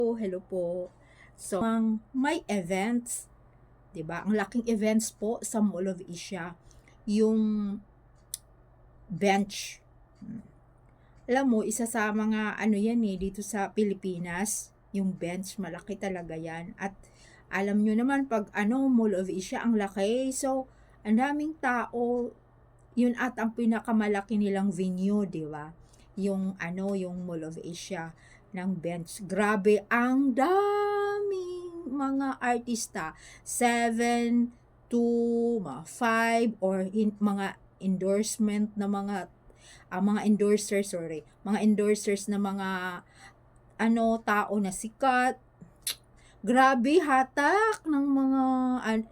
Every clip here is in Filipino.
Hello po. So, may events, 'di ba? Ang laking events po sa Mall of Asia, yung bench. Hmm. Alam mo, isa sa mga ano yan dito sa Pilipinas, yung bench, malaki talaga yan. At alam nyo naman, pag Mall of Asia, ang laki. So, ang daming tao, yun at ang pinakamalaki nilang venue, 'di ba? Yung Mall of Asia ng bench. Grabe, ang daming mga artista. 7 to mga 5 or mga endorsement na mga endorsers, sorry. Mga endorsers na mga tao na sikat. Grabe, hatak ng mga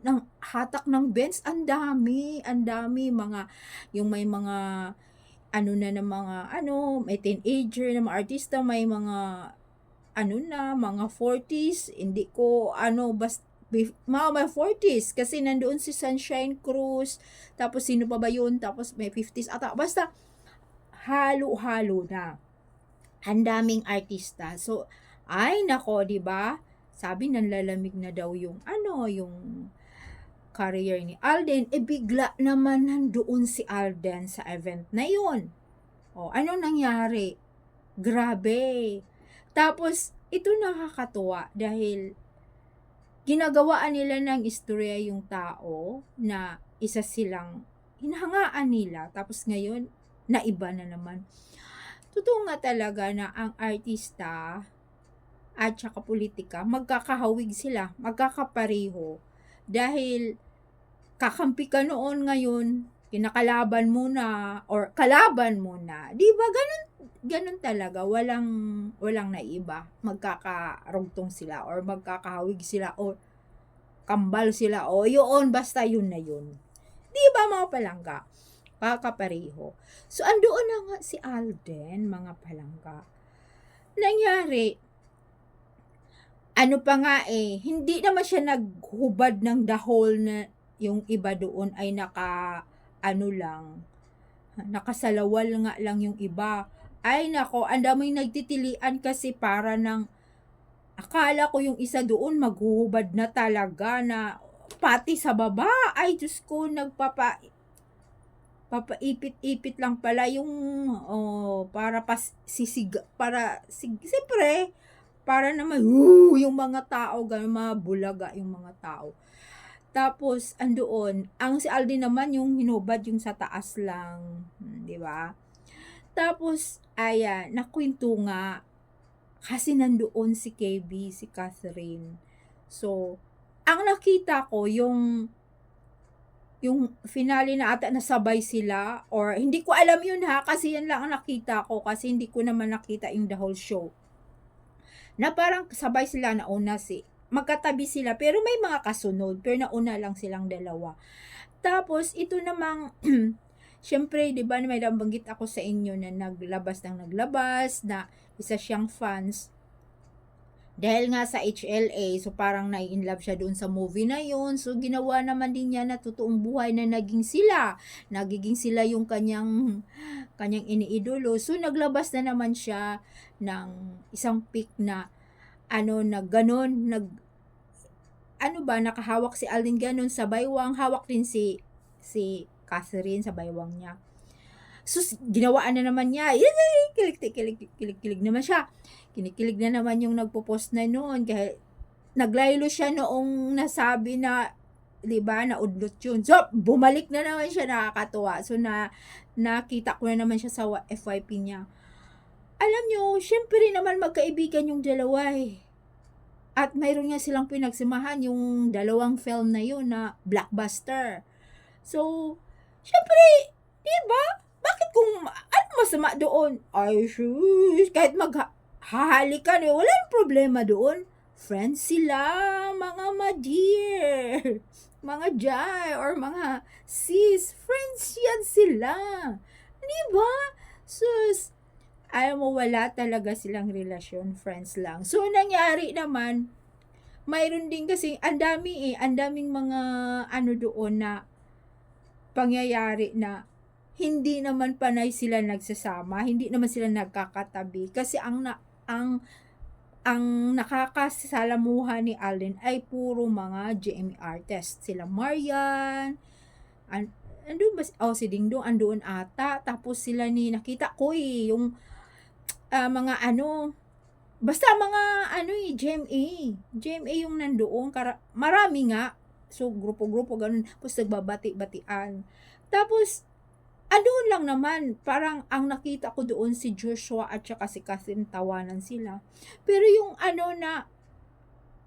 ng hatak ng bench, ang dami mga yung may mga na mga may teenager na mga artista, may mga mga 40s, hindi ko mga 40s kasi nandoon si Sunshine Cruz, tapos sino pa ba yun, tapos may 50s ata, basta halo-halo na. Ang daming artista. So, ay nako, 'di ba? Sabi nanlalamig na daw yung career ni Alden, bigla naman nandoon si Alden sa event na yun. O, anong nangyari? Grabe. Tapos, ito nakakatuwa dahil ginagawaan nila ng istorya yung tao na isa silang hinahangaan nila. Tapos ngayon, naiba na naman. Totoo nga talaga na ang artista at saka politika, magkakahawig sila, magkakapareho. Dahil kakampi ka noon, ngayon kinakalaban mo na or kalaban mo na. 'Di ba ganun talaga, walang naiba. Magkakarugtong sila or magkakahawig sila or kambal sila o yun, basta yun na yun. 'Di ba mga palangga? Kakapareho. So andoon na nga si Alden, mga palangga. Nangyari, ano pa nga hindi naman siya naghubad ng dahol na yung iba doon ay nakasalawal nga lang yung iba. Ay nako, ang daming nagtitilian kasi para ng akala ko yung isa doon maghuhubad na talaga na pati sa baba. Ay Diyos ko, papaipit-ipit lang pala yung para siyempre para naman yung mga tao, ganun, mga bulaga yung mga tao. Tapos andoon, ang si Aldi naman yung hinubad yung sa taas lang, 'di ba? Tapos ayan, nakwento nga kasi nandoon si KB, si Catherine. So, ang nakita ko yung finale na ata nasabay sila, or hindi ko alam yun ha, kasi yan lang ang nakita ko kasi hindi ko naman nakita yung the whole show. Na parang sabay sila, magkatabi sila pero may mga kasunod, pero nauna lang silang dalawa. Tapos ito namang syempre 'di ba, may nabanggit ako sa inyo na naglabas na isa siyang fans dahil nga sa HLA, so parang nai-inlove siya doon sa movie na yun. So ginawa naman din niya na totoong buhay na nagiging sila yung kanyang iniidolo. So naglabas na naman siya ng isang pic na na ganon, nakahawak si Alden ganon sa baywang, hawak din si Catherine sa baywang niya. So, ginawaan na naman niya. Kilig naman siya. Kinikilig na naman yung nagpo-post na noon. Kaya, naglaylo siya noong nasabi na, di ba, naudlot yun. So, bumalik na naman siya, nakakatuwa. So, nakita ko na naman siya sa FYP niya. Alam nyo, syempre naman magkaibigan yung dalawa At mayroon nga silang pinagsamahan yung dalawang film na yun na blockbuster. So, syempre, di ba? Bakit kung ano masama doon? Ay, shush, kahit maghahalikan walang problema doon. Friends sila, mga ma-dear, mga jay, or mga sis, friends yan sila. Di ba? Sus, alam mo, wala talaga silang relasyon, friends lang. So, nangyari naman, mayroon din kasi, ang daming mga doon na pangyayari na hindi naman panay sila nagsasama, hindi naman sila nagkakatabi kasi ang ang nakakasalamuha ni Alden ay puro mga GMA artist. Sila Marian, andun ba, si Dingdong andoon ata, tapos sila ni nakita ko yung mga basta mga GMA yung nandoon, marami nga, so grupo-grupo ganun, tapos nagbabati-batian. Tapos andun lang naman, parang ang nakita ko doon si Joshua at saka si Catherine, tawanan sila. Pero yung na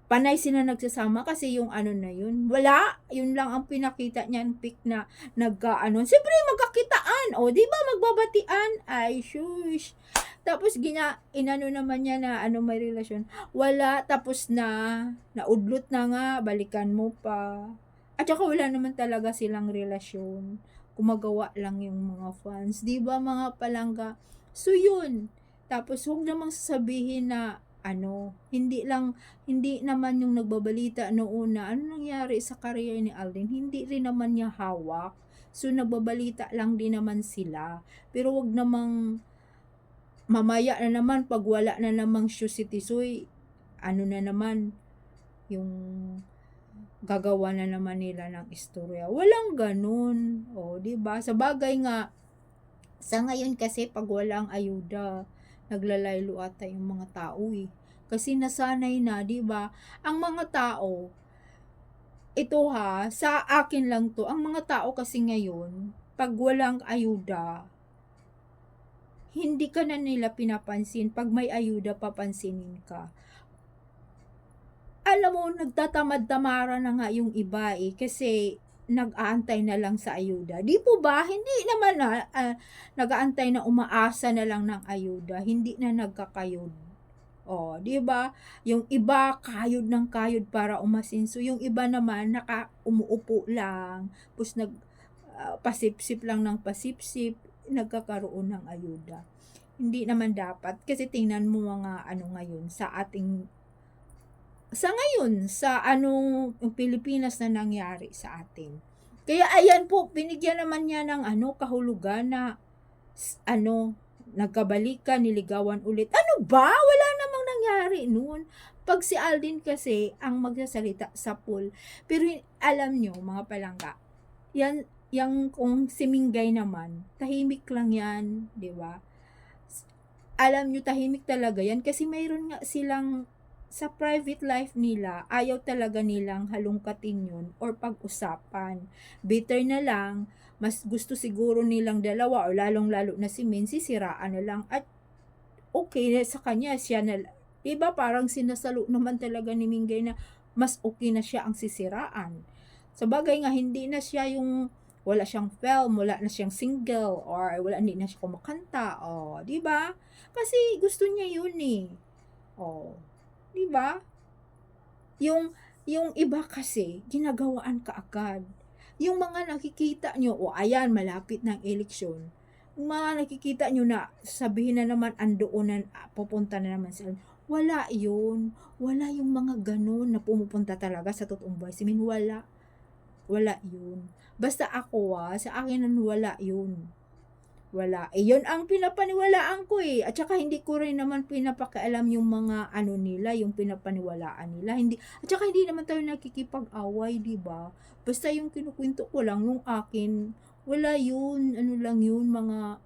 panay sila nagsasama, kasi yung na yun, wala, yun lang ang pinakita niyan, pic na siyempre magkakitaan, di ba, magbabatian, ay shush. Tapos inano naman niya na may relasyon, wala, tapos naudlot na nga, balikan mo pa. At saka wala naman talaga silang relasyon, gumagawa lang yung mga fans, di ba mga palangga? So yun, tapos huwag namang sasabihin na hindi naman yung nagbabalita noon na ano nangyari sa career ni Alden, hindi rin naman niya hawak. So nagbabalita lang din naman sila. Pero wag namang mamaya na naman, pag wala na namang show si Tisoy, na naman yung gagawa na naman nila ng istorya. Walang ganun. Di ba? Sa bagay nga, sa ngayon kasi pag walang ayuda, naglalaylo ata yung mga tao Kasi nasanay na, 'di ba? Ang mga tao, ito sa akin lang 'to. Ang mga tao kasi ngayon, pag walang ayuda, hindi ka na nila pinapansin. Pag may ayuda, papansinin ka. Alam mo, nagtatamad-tamara na nga yung iba kasi nag-aantay na lang sa ayuda. Di po ba? Hindi naman nag-aantay na, umaasa na lang ng ayuda. Hindi na nagkakayod. Di ba? Yung iba kayod ng kayod para umasinso. Yung iba naman umuupo lang. Tapos pasipsip lang ng pasipsip, nagkakaroon ng ayuda. Hindi naman dapat, kasi tingnan mo mga ngayon sa yung Pilipinas na nangyari sa atin. Kaya ayan po, binigyan naman niya ng kahulugan na nagkabalikan, niligawan ulit. Ano ba? Wala namang nangyari noon. Pag si Alden kasi ang magsasalita sa pool. Pero alam nyo, mga palangga, yung kung si Mingay naman, tahimik lang yan, di ba? Alam nyo, tahimik talaga yan kasi mayroon nga silang sa private life nila, ayaw talaga nilang halungkatin yun or pag-usapan. Bitter na lang, mas gusto siguro nilang dalawa o lalong-lalo na si Min, sisiraan na lang at okay sa kanya, siya na, diba parang sinasalo naman talaga ni Mingay na mas okay na siya ang sisiraan. Sa bagay nga, hindi na siya yung wala siyang film, wala na siyang single, or hindi na siya kumakanta, diba? Kasi gusto niya yun diba? Yung iba kasi, ginagawaan ka agad. Yung mga nakikita nyo, ayan, malapit ng eleksyon, yung mga nakikita nyo na, sabihin na naman, andoon na, pupunta na naman sila. Wala yun. Wala yung mga ganun na pumupunta talaga sa totoong buhay. Simin, wala. Wala yun. Basta ako sa akin wala yun. Wala. Yun ang pinapaniwalaan ko At saka hindi ko rin naman pinapakialam yung mga nila, yung pinapaniwalaan nila. At saka hindi naman tayo nakikipag-away, di ba? Basta yung kinukwento ko lang, yung akin, wala yun. Lang yun, mga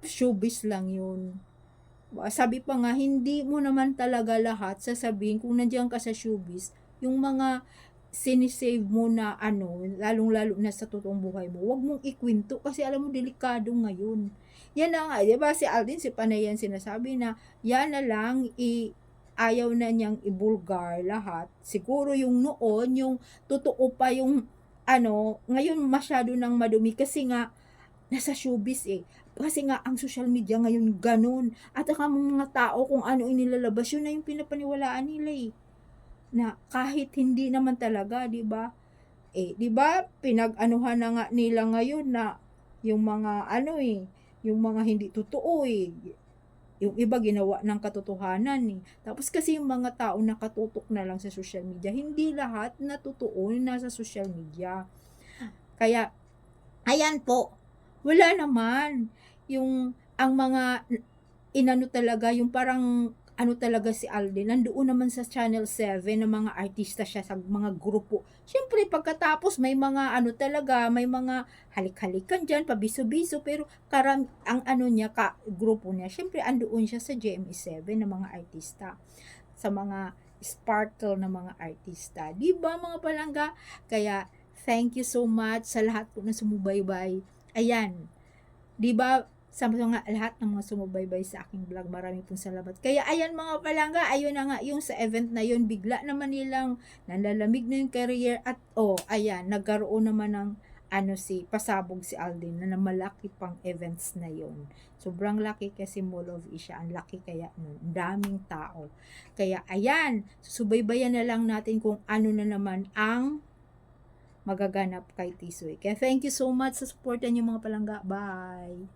showbiz lang yun. Sabi pa nga, hindi mo naman talaga lahat sasabihin kung nandiyan ka sa showbiz, yung mga sinisave mo na lalong-lalo na sa totoong buhay mo, wag mong ikwento kasi alam mo, delikado ngayon. Yan na nga, di ba, si Alden, si Panay yan sinasabi na, yan na lang, ayaw na niyang ibulgar lahat. Siguro yung noon, yung totoo pa yung, ngayon masyado nang madumi kasi nga, nasa showbiz Kasi nga, ang social media ngayon ganun. At ang mga tao kung ano inilalabas, yun na yung pinapaniwalaan nila na kahit hindi naman talaga, 'di ba? 'Di ba, pinag-anuhan na nga nila ngayon na yung mga yung mga hindi totoo Yung iba ginawa ng katotohanan Tapos kasi yung mga tao nakatutok na lang sa social media, hindi lahat na totoo nasa social media. Kaya ayan po, wala naman yung ang mga inano talaga, yung parang ano talaga si Alden, nandoon naman sa Channel 7 ng mga artista siya sa mga grupo. Siyempre pagkatapos may mga ano talaga, may mga halik-halikan diyan, pabiso-biso, pero ang ano niya, grupo niya, siyempre andoon siya sa GMA7 ng mga artista, sa mga sparkle na mga artista. 'Di ba mga palangga? Kaya thank you so much sa lahat po na sumubaybay. Ayan, 'di ba, sa mga lahat ng mga sumubaybay sa aking vlog, marami pong salamat. Kaya ayan mga palangga, ayun na nga, yung sa event na yun, bigla naman nilang nalalamig na yung career at ayan, nagkaroon naman ng ano pasabog si Alden na malaki pang events na yun. Sobrang laki kasi Mall of Asia, ang laki kaya nun, daming tao. Kaya ayan, susubaybayan na lang natin kung ano na naman ang magaganap kay Tisoy. Kaya thank you so much sa supportan niyo mga palangga. Bye!